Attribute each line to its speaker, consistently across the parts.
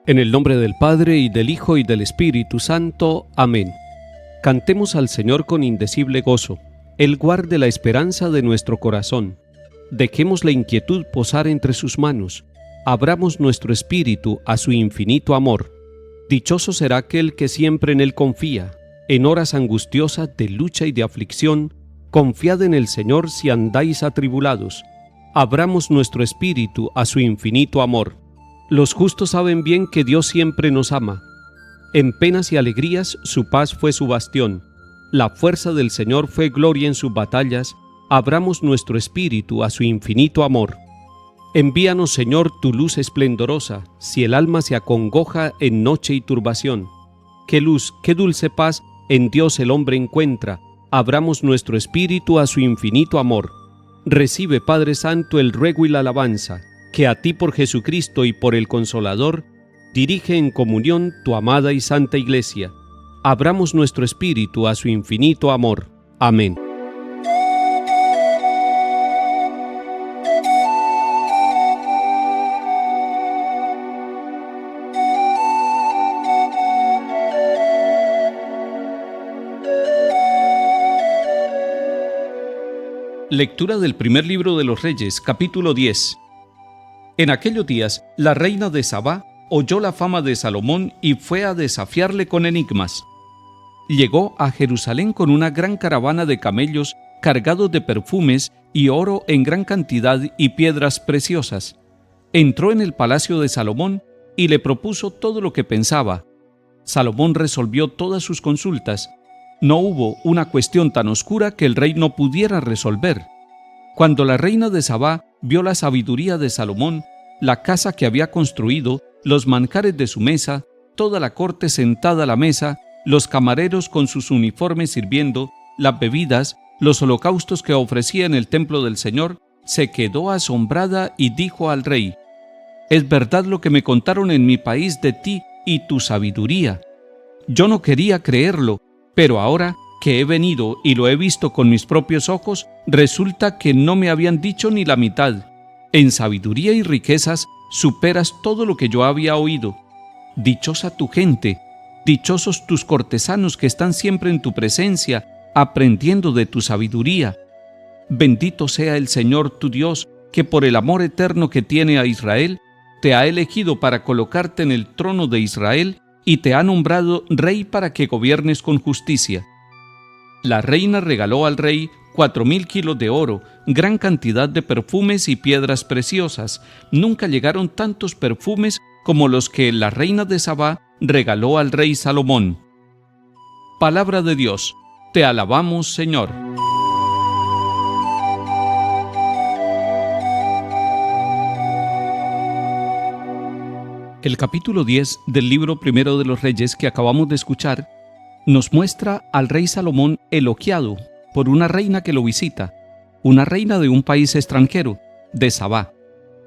Speaker 1: En el nombre del Padre, y del Hijo, y del Espíritu Santo. Amén. Cantemos al Señor con indecible gozo. Él guarde la esperanza de nuestro corazón. Dejemos la inquietud posar entre sus manos. Abramos nuestro espíritu a su infinito amor. Dichoso será aquel que siempre en Él confía. En horas angustiosas de lucha y de aflicción, confiad en el Señor si andáis atribulados. Abramos nuestro espíritu a su infinito amor. Los justos saben bien que Dios siempre nos ama. En penas y alegrías su paz fue su bastión. La fuerza del Señor fue gloria en sus batallas. Abramos nuestro espíritu a su infinito amor. Envíanos, Señor, tu luz esplendorosa, si el alma se acongoja en noche y turbación. Qué luz, qué dulce paz en Dios el hombre encuentra. Abramos nuestro espíritu a su infinito amor. Recibe, Padre Santo, el ruego y la alabanza, que a ti por Jesucristo y por el Consolador, dirige en comunión tu amada y santa Iglesia. Abramos nuestro espíritu a su infinito amor. Amén. Lectura del primer libro de los Reyes, capítulo 10. En aquellos días, la reina de Sabá oyó la fama de Salomón y fue a desafiarle con enigmas. Llegó a Jerusalén con una gran caravana de camellos cargados de perfumes y oro en gran cantidad y piedras preciosas. Entró en el palacio de Salomón y le propuso todo lo que pensaba. Salomón resolvió todas sus consultas. No hubo una cuestión tan oscura que el rey no pudiera resolver. Cuando la reina de Sabá vio la sabiduría de Salomón, la casa que había construido, los manjares de su mesa, toda la corte sentada a la mesa, los camareros con sus uniformes sirviendo, las bebidas, los holocaustos que ofrecía en el templo del Señor, se quedó asombrada y dijo al rey: «Es verdad lo que me contaron en mi país de ti y tu sabiduría. Yo no quería creerlo, pero ahora que he venido y lo he visto con mis propios ojos, resulta que no me habían dicho ni la mitad. En sabiduría y riquezas superas todo lo que yo había oído. Dichosa tu gente, dichosos tus cortesanos que están siempre en tu presencia, aprendiendo de tu sabiduría. Bendito sea el Señor tu Dios, que por el amor eterno que tiene a Israel, te ha elegido para colocarte en el trono de Israel y te ha nombrado rey para que gobiernes con justicia». La reina regaló al rey 4,000 kilos de oro, gran cantidad de perfumes y piedras preciosas. Nunca llegaron tantos perfumes como los que la reina de Sabá regaló al rey Salomón. Palabra de Dios. Te alabamos, Señor. El capítulo 10 del libro primero de los Reyes que acabamos de escuchar nos muestra al rey Salomón elogiado por una reina que lo visita, una reina de un país extranjero, de Sabá.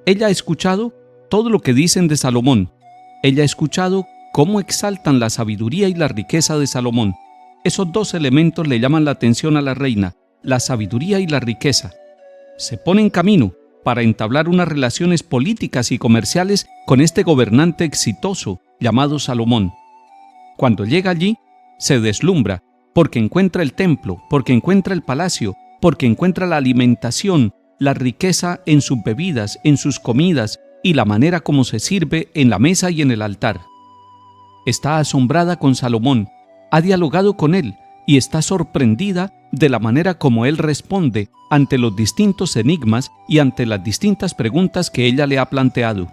Speaker 1: Ella ha escuchado todo lo que dicen de Salomón. Ella ha escuchado cómo exaltan la sabiduría y la riqueza de Salomón. Esos dos elementos le llaman la atención a la reina, la sabiduría y la riqueza. Se pone en camino para entablar unas relaciones políticas y comerciales con este gobernante exitoso llamado Salomón. Cuando llega allí, se deslumbra porque encuentra el templo, porque encuentra el palacio, porque encuentra la alimentación, la riqueza en sus bebidas, en sus comidas y la manera como se sirve en la mesa y en el altar. Está asombrada con Salomón, ha dialogado con él y está sorprendida de la manera como él responde ante los distintos enigmas y ante las distintas preguntas que ella le ha planteado.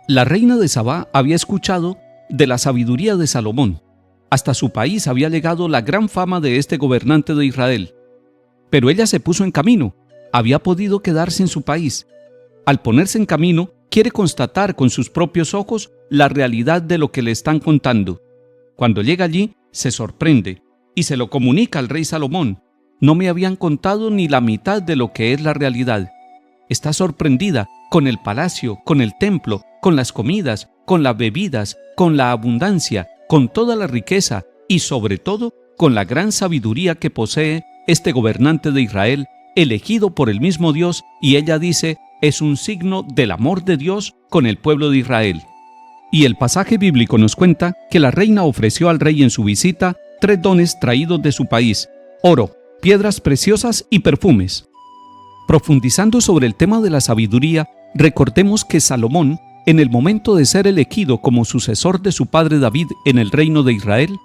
Speaker 1: La reina de Sabá había escuchado de la sabiduría de Salomón. Hasta su país había llegado la gran fama de este gobernante de Israel. Pero ella se puso en camino, había podido quedarse en su país. Al ponerse en camino, quiere constatar con sus propios ojos la realidad de lo que le están contando. Cuando llega allí, se sorprende y se lo comunica al rey Salomón. No me habían contado ni la mitad de lo que es la realidad. Está sorprendida con el palacio, con el templo, con las comidas, con las bebidas, con la abundancia, con toda la riqueza y sobre todo con la gran sabiduría que posee este gobernante de Israel, elegido por el mismo Dios, y ella dice, es un signo del amor de Dios con el pueblo de Israel. Y el pasaje bíblico nos cuenta que la reina ofreció al rey en su visita 3 dones traídos de su país: oro, piedras preciosas y perfumes. Profundizando sobre el tema de la sabiduría, recordemos que Salomón, en el momento de ser elegido como sucesor de su padre David en el reino de Israel,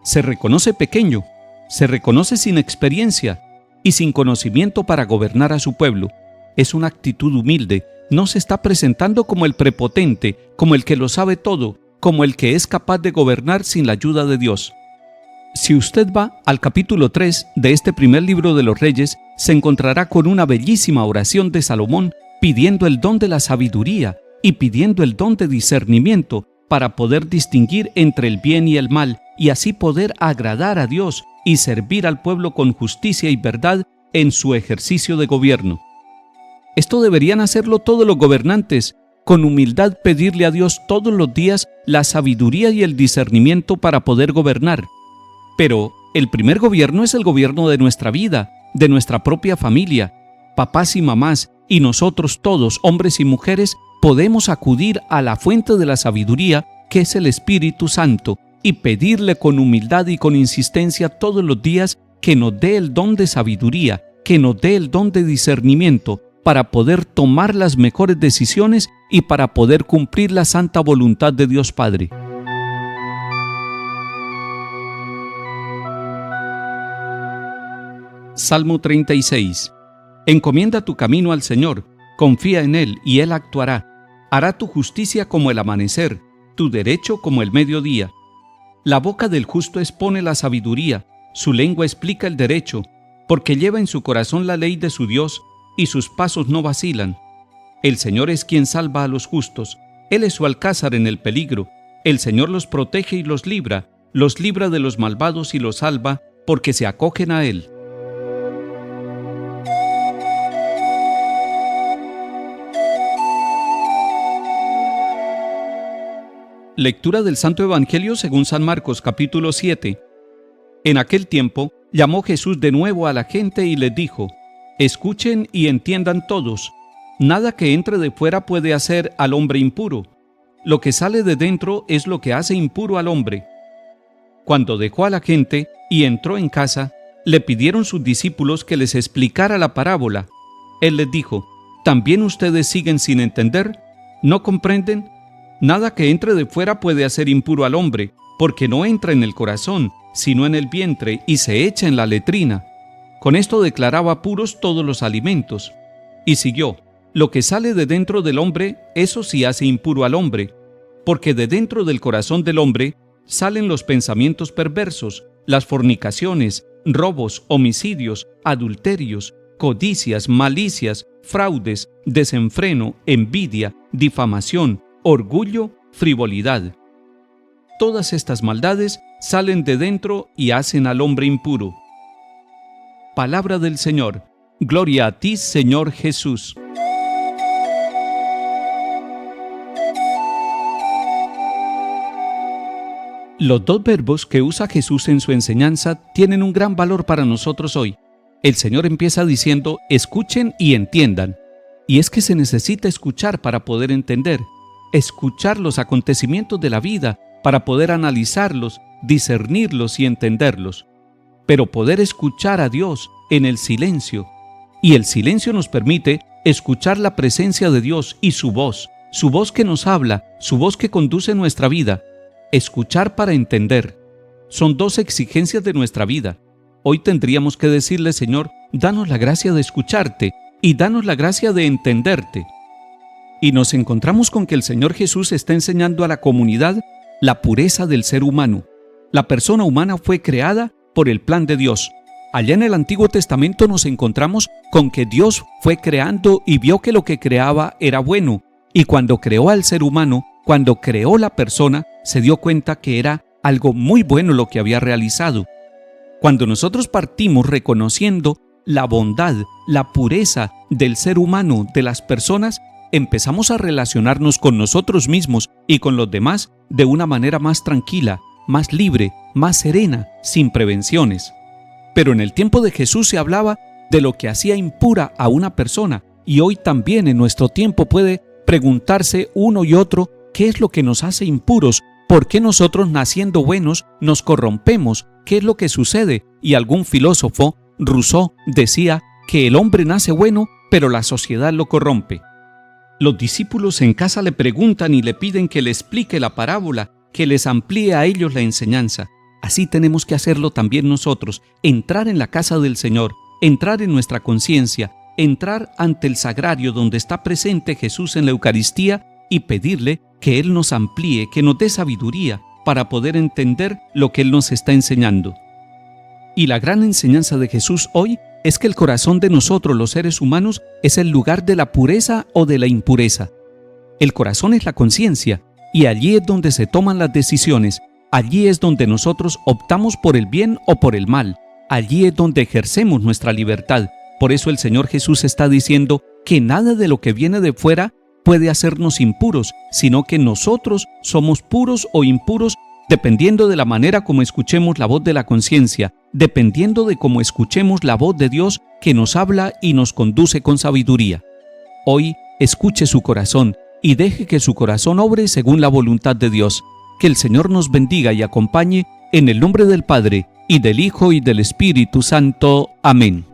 Speaker 1: se reconoce pequeño, se reconoce sin experiencia y sin conocimiento para gobernar a su pueblo. Es una actitud humilde, no se está presentando como el prepotente, como el que lo sabe todo, como el que es capaz de gobernar sin la ayuda de Dios. Si usted va al capítulo 3 de este primer libro de los Reyes, se encontrará con una bellísima oración de Salomón pidiendo el don de la sabiduría y pidiendo el don de discernimiento para poder distinguir entre el bien y el mal y así poder agradar a Dios y servir al pueblo con justicia y verdad en su ejercicio de gobierno. Esto deberían hacerlo todos los gobernantes, con humildad pedirle a Dios todos los días la sabiduría y el discernimiento para poder gobernar. Pero el primer gobierno es el gobierno de nuestra vida, de nuestra propia familia. Papás y mamás, y nosotros todos, hombres y mujeres, podemos acudir a la fuente de la sabiduría, que es el Espíritu Santo, y pedirle con humildad y con insistencia todos los días que nos dé el don de sabiduría, que nos dé el don de discernimiento, para poder tomar las mejores decisiones y para poder cumplir la santa voluntad de Dios Padre. Salmo 36. Encomienda tu camino al Señor, confía en Él y Él actuará. Hará tu justicia como el amanecer, tu derecho como el mediodía. La boca del justo expone la sabiduría, su lengua explica el derecho, porque lleva en su corazón la ley de su Dios, y sus pasos no vacilan. El Señor es quien salva a los justos, Él es su alcázar en el peligro. El Señor los protege y los libra de los malvados y los salva, porque se acogen a Él. Lectura del Santo Evangelio según San Marcos, capítulo 7. En aquel tiempo, llamó Jesús de nuevo a la gente y les dijo: Escuchen y entiendan todos, nada que entre de fuera puede hacer al hombre impuro. Lo que sale de dentro es lo que hace impuro al hombre. Cuando dejó a la gente y entró en casa, le pidieron sus discípulos que les explicara la parábola. Él les dijo: ¿También ustedes siguen sin entender? ¿No comprenden? Nada que entre de fuera puede hacer impuro al hombre, porque no entra en el corazón, sino en el vientre y se echa en la letrina. Con esto declaraba puros todos los alimentos. Y siguió: lo que sale de dentro del hombre, eso sí hace impuro al hombre, porque de dentro del corazón del hombre salen los pensamientos perversos, las fornicaciones, robos, homicidios, adulterios, codicias, malicias, fraudes, desenfreno, envidia, difamación, orgullo, frivolidad. Todas estas maldades salen de dentro y hacen al hombre impuro. Palabra del Señor. Gloria a ti, Señor Jesús. Los dos verbos que usa Jesús en su enseñanza tienen un gran valor para nosotros hoy. El Señor empieza diciendo: escuchen y entiendan. Y es que se necesita escuchar para poder entender, escuchar los acontecimientos de la vida para poder analizarlos, discernirlos y entenderlos. Pero poder escuchar a Dios en el silencio. Y el silencio nos permite escuchar la presencia de Dios y su voz que nos habla, su voz que conduce nuestra vida. Escuchar para entender. Son dos exigencias de nuestra vida. Hoy tendríamos que decirle: Señor, danos la gracia de escucharte y danos la gracia de entenderte. Y nos encontramos con que el Señor Jesús está enseñando a la comunidad la pureza del ser humano. La persona humana fue creada por el plan de Dios. Allá en el Antiguo Testamento nos encontramos con que Dios fue creando y vio que lo que creaba era bueno. Y cuando creó al ser humano, cuando creó la persona, se dio cuenta que era algo muy bueno lo que había realizado. Cuando nosotros partimos reconociendo la bondad, la pureza del ser humano, de las personas, empezamos a relacionarnos con nosotros mismos y con los demás de una manera más tranquila, más libre, más serena, sin prevenciones. Pero en el tiempo de Jesús se hablaba de lo que hacía impura a una persona, y hoy también en nuestro tiempo puede preguntarse uno y otro: ¿Qué es lo que nos hace impuros? ¿Por qué nosotros, naciendo buenos, nos corrompemos? ¿Qué es lo que sucede? Y algún filósofo, Rousseau, decía que el hombre nace bueno, pero la sociedad lo corrompe. Los discípulos en casa le preguntan y le piden que le explique la parábola, que les amplíe a ellos la enseñanza. Así tenemos que hacerlo también nosotros, entrar en la casa del Señor, entrar en nuestra conciencia, entrar ante el sagrario donde está presente Jesús en la Eucaristía y pedirle que Él nos amplíe, que nos dé sabiduría para poder entender lo que Él nos está enseñando. Y la gran enseñanza de Jesús hoy es que el corazón de nosotros, los seres humanos, es el lugar de la pureza o de la impureza. El corazón es la conciencia, y allí es donde se toman las decisiones, allí es donde nosotros optamos por el bien o por el mal, allí es donde ejercemos nuestra libertad. Por eso el Señor Jesús está diciendo que nada de lo que viene de fuera puede hacernos impuros, sino que nosotros somos puros o impuros dependiendo de la manera como escuchemos la voz de la conciencia, dependiendo de cómo escuchemos la voz de Dios que nos habla y nos conduce con sabiduría. Hoy escuche su corazón y deje que su corazón obre según la voluntad de Dios. Que el Señor nos bendiga y acompañe en el nombre del Padre, y del Hijo, y del Espíritu Santo. Amén.